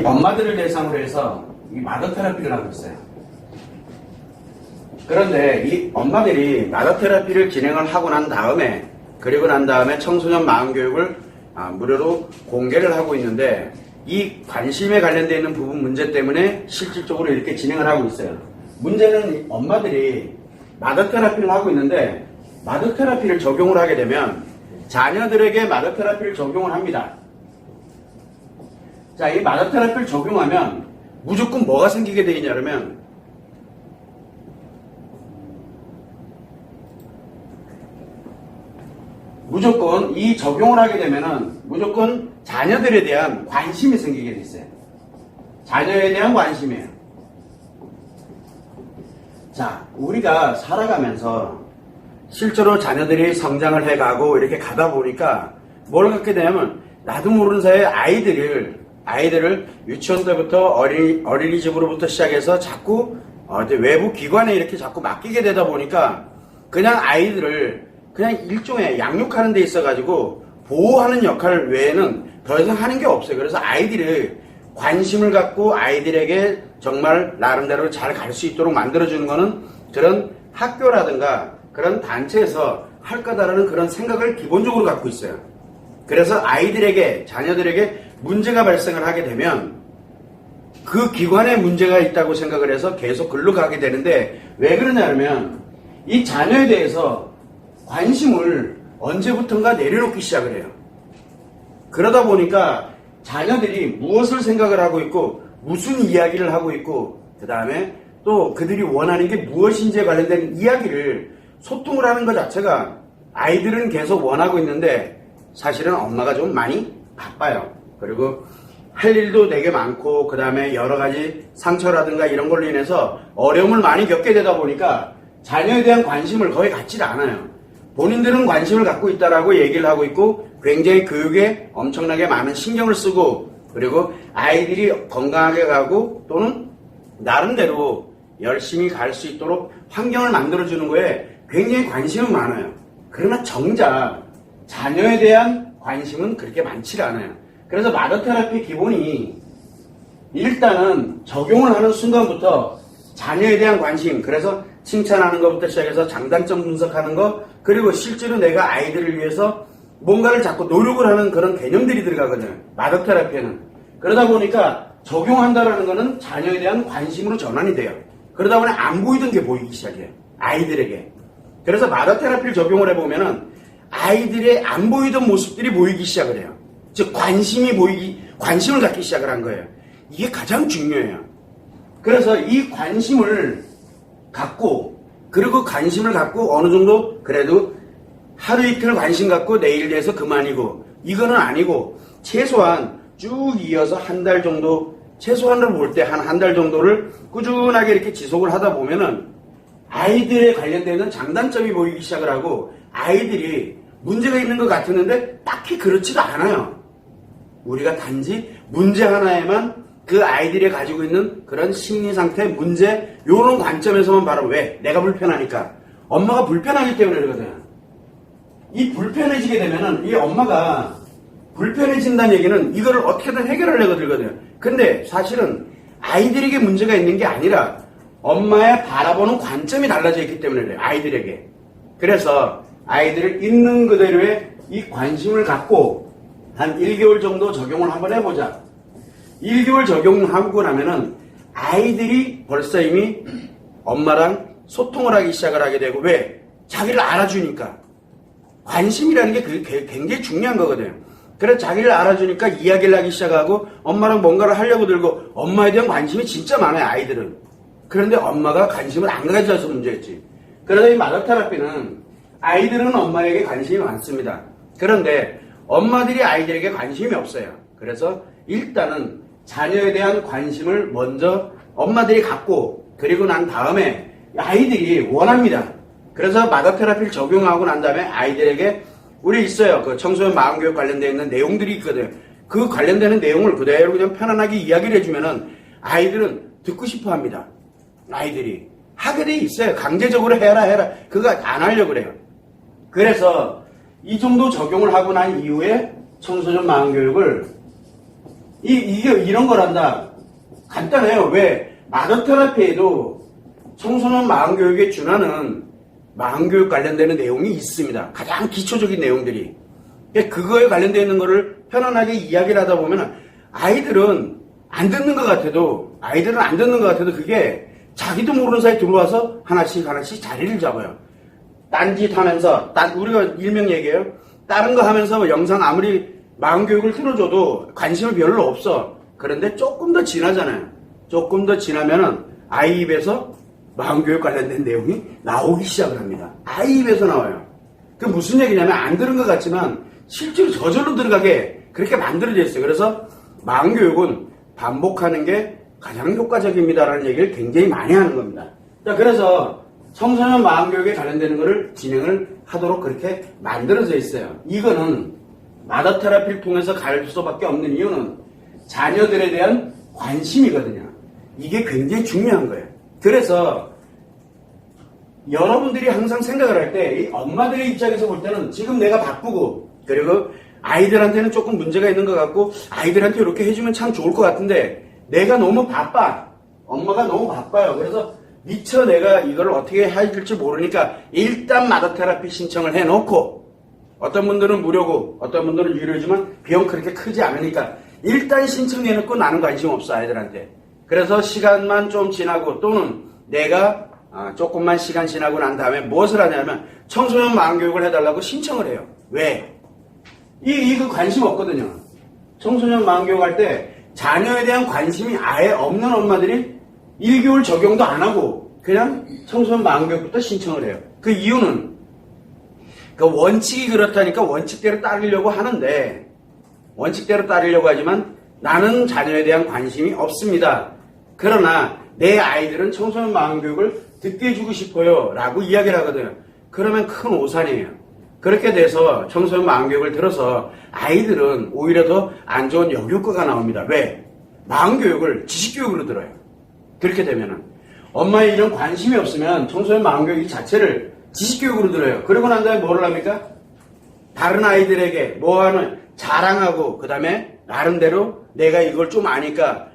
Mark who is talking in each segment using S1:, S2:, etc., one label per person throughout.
S1: 엄마들을 대상으로 해서 이 마더 테라피를 하고 있어요. 그런데 이 엄마들이 마더 테라피를 진행을 하고 난 다음에, 그리고 난 다음에 청소년 마음교육을 무료로 공개를 하고 있는데, 이 관심에 관련되어 있는 부분 문제 때문에 실질적으로 이렇게 진행을 하고 있어요. 문제는 엄마들이 마더 테라피를 하고 있는데, 마더 테라피를 적용을 하게 되면 자녀들에게 마더 테라피를 적용을 합니다. 자, 이 마더 테라피를 적용하면 무조건 뭐가 생기게 되어 있냐면, 무조건 이 적용을 하게 되면은 무조건 자녀들에 대한 관심이 생기게 돼 있어요. 자녀에 대한 관심이에요. 자, 우리가 살아가면서 실제로 자녀들이 성장을 해가고 이렇게 가다 보니까 뭘 갖게 되냐면, 나도 모르는 사이에 아이들을 유치원 때부터 어린이집으로부터 시작해서 자꾸 외부 기관에 이렇게 자꾸 맡기게 되다 보니까 그냥 아이들을 그냥 일종의 양육하는 데 있어가지고 보호하는 역할 외에는 더 이상 하는 게 없어요. 그래서 아이들의 관심을 갖고 아이들에게 정말 나름대로 잘 갈 수 있도록 만들어주는 거는 그런 학교라든가 그런 단체에서 할 거다라는 그런 생각을 기본적으로 갖고 있어요. 그래서 자녀들에게 문제가 발생을 하게 되면 그 기관에 문제가 있다고 생각을 해서 계속 글로 가게 되는데, 왜 그러냐면 이 자녀에 대해서 관심을 언제부턴가 내려놓기 시작을 해요. 그러다 보니까 자녀들이 무엇을 생각을 하고 있고 무슨 이야기를 하고 있고, 그 다음에 또 그들이 원하는 게 무엇인지에 관련된 이야기를 소통을 하는 것 자체가 아이들은 계속 원하고 있는데, 사실은 엄마가 좀 많이 바빠요. 그리고 할 일도 되게 많고, 그 다음에 여러 가지 상처라든가 이런 걸로 인해서 어려움을 많이 겪게 되다 보니까 자녀에 대한 관심을 거의 갖지 않아요. 본인들은 관심을 갖고 있다라고 얘기를 하고 있고, 굉장히 교육에 엄청나게 많은 신경을 쓰고, 그리고 아이들이 건강하게 가고 또는 나름대로 열심히 갈 수 있도록 환경을 만들어주는 거에 굉장히 관심은 많아요. 그러나 정작 자녀에 대한 관심은 그렇게 많지 않아요. 그래서 마더 테라피 기본이 일단은 적용을 하는 순간부터 자녀에 대한 관심, 그래서 칭찬하는 것부터 시작해서 장단점 분석하는 것, 그리고 실제로 내가 아이들을 위해서 뭔가를 자꾸 노력을 하는 그런 개념들이 들어가거든요. 마더 테라피에는. 그러다 보니까 적용한다라는 거는 자녀에 대한 관심으로 전환이 돼요. 그러다 보니 안 보이던 게 보이기 시작해요. 아이들에게. 그래서 마더 테라피를 적용을 해보면은 아이들의 안 보이던 모습들이 보이기 시작을 해요. 즉 관심을 갖기 시작을 한 거예요. 이게 가장 중요해요. 그래서 이 관심을 갖고, 그리고 관심을 갖고 어느 정도 그래도 하루 이틀 관심 갖고 내일 돼서 그만이고, 이거는 아니고 최소한 쭉 이어서 한 달 정도, 최소한으로 볼 때 한 달 정도를 꾸준하게 이렇게 지속을 하다 보면은 아이들에 관련되는 장단점이 보이기 시작을 하고, 아이들이 문제가 있는 것 같았는데 딱히 그렇지가 않아요. 우리가 단지 문제 하나에만 그 아이들이 가지고 있는 그런 심리 상태, 문제, 요런 관점에서만 바로, 왜? 내가 불편하니까. 엄마가 불편하기 때문에 그러거든. 이 불편해지게 되면은 이 엄마가 불편해진다는 얘기는 이거를 어떻게든 해결하려고 들거든요. 근데 사실은 아이들에게 문제가 있는 게 아니라 엄마의 바라보는 관점이 달라져 있기 때문에 그래요. 아이들에게. 그래서 아이들을 있는 그대로의 이 관심을 갖고 한 1개월 정도 적용을 한번 해보자. 1개월 적용하고 나면은 아이들이 벌써 이미 엄마랑 소통을 하기 시작을 하게 되고, 왜? 자기를 알아주니까. 관심이라는 게 그게 굉장히 중요한 거거든요. 그래서 자기를 알아주니까 이야기를 하기 시작하고 엄마랑 뭔가를 하려고 들고, 엄마에 대한 관심이 진짜 많아요, 아이들은. 그런데 엄마가 관심을 안 가져서 문제였지. 그래서 이 마더 테라피는 아이들은 엄마에게 관심이 많습니다. 그런데 엄마들이 아이들에게 관심이 없어요. 그래서 일단은 자녀에 대한 관심을 먼저 엄마들이 갖고, 그리고 난 다음에 아이들이 원합니다. 그래서 마더 테라피를 적용하고 난 다음에 아이들에게 우리 있어요. 그 청소년 마음교육 관련되어 있는 내용들이 있거든요. 그 관련되는 내용을 그대로 그냥 편안하게 이야기를 해주면은 아이들은 듣고 싶어 합니다. 아이들이. 하게 돼 있어요. 강제적으로 해라. 그거 안 하려고 그래요. 그래서 이 정도 적용을 하고 난 이후에 청소년 마음교육을 이런 거란다. 간단해요. 왜? 마더 테라피에도 청소년 마음교육에 준하는 마음교육 관련되는 내용이 있습니다. 가장 기초적인 내용들이. 그거에 관련되어 있는 거를 편안하게 이야기를 하다 보면 아이들은 안 듣는 것 같아도 그게 자기도 모르는 사이에 들어와서 하나씩 자리를 잡아요. 딴짓 하면서, 우리가 일명 얘기해요. 다른 거 하면서 영상 아무리 마음교육을 틀어줘도 관심이 별로 없어. 그런데 조금 더 지나잖아요. 조금 더 지나면은 아이 입에서 마음교육 관련된 내용이 나오기 시작을 합니다. 아이 입에서 나와요. 그 무슨 얘기냐면 안 들은 것 같지만 실제로 저절로 들어가게 그렇게 만들어져 있어요. 그래서 마음교육은 반복하는 게 가장 효과적입니다라는 얘기를 굉장히 많이 하는 겁니다. 자, 그래서 청소년 마음교육에 관련되는 것을 진행을 하도록 그렇게 만들어져 있어요. 이거는 마더 테라피를 통해서 갈 수밖에 없는 이유는 자녀들에 대한 관심이거든요. 이게 굉장히 중요한 거예요. 그래서 여러분들이 항상 생각을 할 때 엄마들의 입장에서 볼 때는 지금 내가 바쁘고 그리고 아이들한테는 조금 문제가 있는 것 같고 아이들한테 이렇게 해주면 참 좋을 것 같은데 내가 너무 바빠. 엄마가 너무 바빠요. 그래서 미처 내가 이걸 어떻게 해야 될지 모르니까 일단 마더 테라피 신청을 해놓고 어떤 분들은 무료고 어떤 분들은 유료지만 비용 그렇게 크지 않으니까 일단 신청해놓고 나는 관심 없어 아이들한테. 그래서 시간만 좀 지나고 또는 내가 조금만 시간 지나고 난 다음에 무엇을 하냐면 청소년 마음교육을 해달라고 신청을 해요. 왜? 그 관심 없거든요. 청소년 마음교육 할 때 자녀에 대한 관심이 아예 없는 엄마들이 1개월 적용도 안 하고 그냥 청소년 마음교육부터 신청을 해요. 그 이유는 그 원칙이 그렇다니까 원칙대로 따르려고 하는데 원칙대로 따르려고 하지만 나는 자녀에 대한 관심이 없습니다. 그러나 내 아이들은 청소년 마음교육을 듣게 해주고 싶어요 라고 이야기를 하거든요. 그러면 큰 오산이에요. 그렇게 돼서 청소년 마음교육을 들어서 아이들은 오히려 더 안 좋은 역효과가 나옵니다. 왜? 마음교육을 지식교육으로 들어요. 그렇게 되면은 엄마의 이런 관심이 없으면 청소년 마음교육 자체를 지식교육으로 들어요. 그러고 난 다음에 뭐를 합니까? 다른 아이들에게 뭐하는 자랑하고 그 다음에 나름대로 내가 이걸 좀 아니까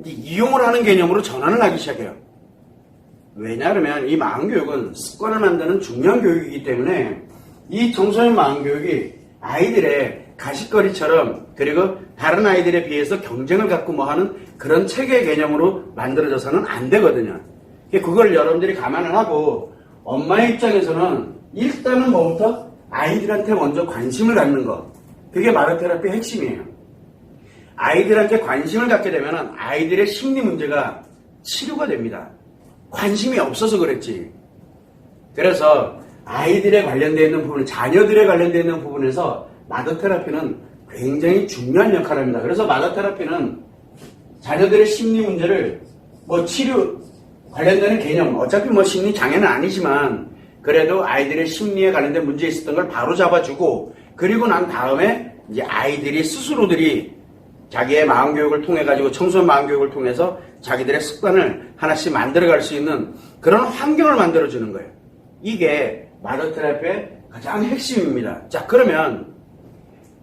S1: 이용을 하는 개념으로 전환을 하기 시작해요. 왜냐하면 이 마음교육은 습관을 만드는 중요한 교육이기 때문에 이 청소년 마음교육이 아이들의 가십거리처럼 그리고 다른 아이들에 비해서 경쟁을 갖고 뭐 하는 그런 체계 개념으로 만들어져서는 안 되거든요. 그걸 여러분들이 감안을 하고 엄마의 입장에서는 일단은 뭐부터 아이들한테 먼저 관심을 갖는 것. 그게 마더 테라피의 핵심이에요. 아이들한테 관심을 갖게 되면 아이들의 심리 문제가 치료가 됩니다. 관심이 없어서 그랬지. 그래서 아이들에 관련되어 있는 부분, 자녀들에 관련되어 있는 부분에서 마더 테라피는 굉장히 중요한 역할을 합니다. 그래서 마더 테라피는 자녀들의 심리 문제를 치료 관련되는 개념, 어차피 심리 장애는 아니지만 그래도 아이들의 심리에 관련된 문제에 있었던 걸 바로 잡아주고 그리고 난 다음에 이제 아이들이 스스로들이 자기의 마음교육을 통해 가지고 청소년 마음교육을 통해서 자기들의 습관을 하나씩 만들어갈 수 있는 그런 환경을 만들어주는 거예요. 이게 마더 테라피의 가장 핵심입니다. 자, 그러면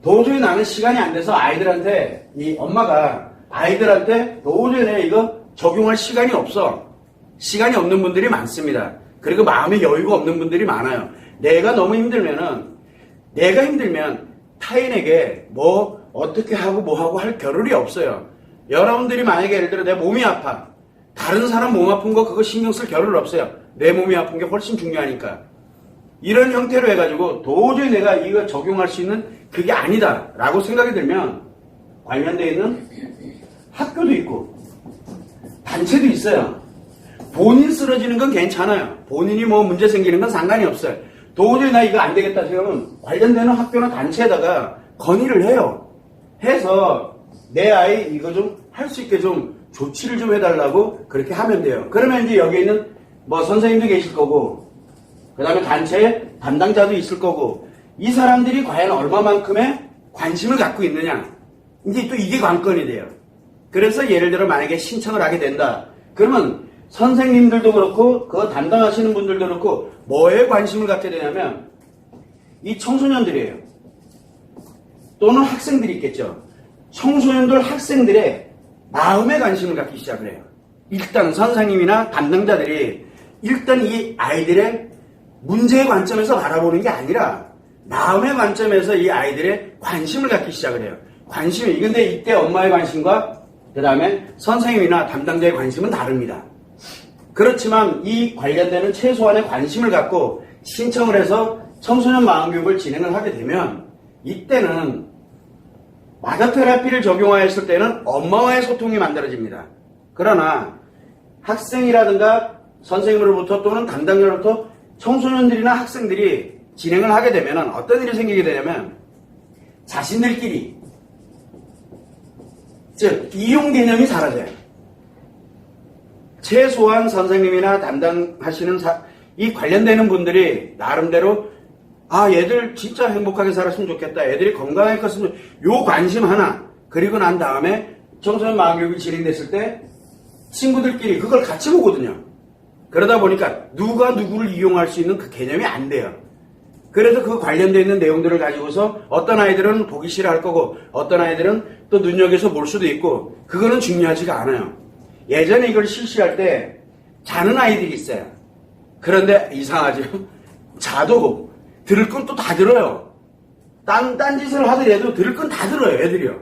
S1: 도저히 나는 시간이 안 돼서 아이들한테 이 엄마가 아이들한테 도저히 내가 이거 적용할 시간이 없어. 시간이 없는 분들이 많습니다. 그리고 마음의 여유가 없는 분들이 많아요. 내가 너무 힘들면 타인에게 어떻게 하고 뭐 하고 할 겨를이 없어요. 여러분들이 만약에 예를 들어 내 몸이 아파. 다른 사람 몸 아픈 거 그거 신경 쓸 겨를 없어요. 내 몸이 아픈 게 훨씬 중요하니까. 이런 형태로 해가지고 도저히 내가 이거 적용할 수 있는 그게 아니다 라고 생각이 들면 관련되어 있는 학교도 있고 단체도 있어요. 본인 쓰러지는 건 괜찮아요. 본인이 문제 생기는 건 상관이 없어요. 도저히 나 이거 안 되겠다 생각하면 관련되는 학교나 단체에다가 건의를 해요. 해서 내 아이 이거 좀 할 수 있게 좀 조치를 좀 해달라고 그렇게 하면 돼요. 그러면 이제 여기 있는 선생님도 계실 거고 그 다음에 단체 담당자도 있을 거고 이 사람들이 과연 얼마만큼의 관심을 갖고 있느냐 이제 또 이게 관건이 돼요. 그래서 예를 들어 만약에 신청을 하게 된다. 그러면 선생님들도 그렇고 그거 담당하시는 분들도 그렇고 뭐에 관심을 갖게 되냐면 이 청소년들이에요. 또는 학생들이 있겠죠. 청소년들 학생들의 마음에 관심을 갖기 시작을 해요. 일단 선생님이나 담당자들이 일단 이 아이들의 문제의 관점에서 바라보는 게 아니라 마음의 관점에서 이 아이들의 관심을 갖기 시작을 해요. 관심이. 근데 이때 엄마의 관심과 그 다음에 선생님이나 담당자의 관심은 다릅니다. 그렇지만 이 관련되는 최소한의 관심을 갖고 신청을 해서 청소년 마음교육을 진행을 하게 되면 이때는 마더테라피를 적용하였을 때는 엄마와의 소통이 만들어집니다. 그러나 학생이라든가 선생님으로부터 또는 담당자로부터 청소년들이나 학생들이 진행을 하게 되면 어떤 일이 생기게 되냐면 자신들끼리 즉 이용 개념이 사라져요. 최소한 선생님이나 담당하시는 이 관련되는 분들이 나름대로 얘들 진짜 행복하게 살았으면 좋겠다. 애들이 건강하게 컸으면 요 관심 하나. 그리고 난 다음에 청소년 마음교육이 진행됐을 때 친구들끼리 그걸 같이 보거든요. 그러다 보니까 누가 누구를 이용할 수 있는 그 개념이 안 돼요. 그래서 그 관련되어 있는 내용들을 가지고서 어떤 아이들은 보기 싫어할 거고 어떤 아이들은 또 눈여겨서 볼 수도 있고 그거는 중요하지가 않아요. 예전에 이걸 실시할 때 자는 아이들이 있어요. 그런데 이상하죠. 자도 들을 건 또 다 들어요. 딴 짓을 하더라도 들을 건 다 들어요. 애들이요.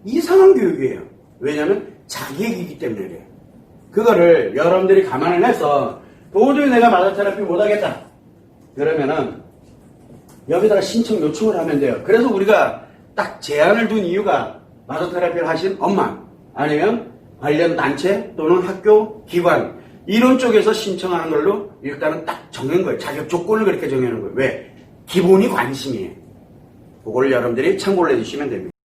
S1: 이상한 교육이에요. 왜냐하면 자기 얘기이기 때문에 그래요. 그거를 여러분들이 감안을 해서 도저히 내가 마더테라피 못하겠다. 그러면은 여기다가 신청 요청을 하면 돼요. 그래서 우리가 딱 제한을 둔 이유가 마더테라피를 하신 엄마 아니면 관련 단체 또는 학교, 기관 이런 쪽에서 신청하는 걸로 일단은 딱 정한 거예요. 자격 조건을 그렇게 정하는 거예요. 왜? 기본이 관심이에요. 그걸 여러분들이 참고를 해주시면 됩니다.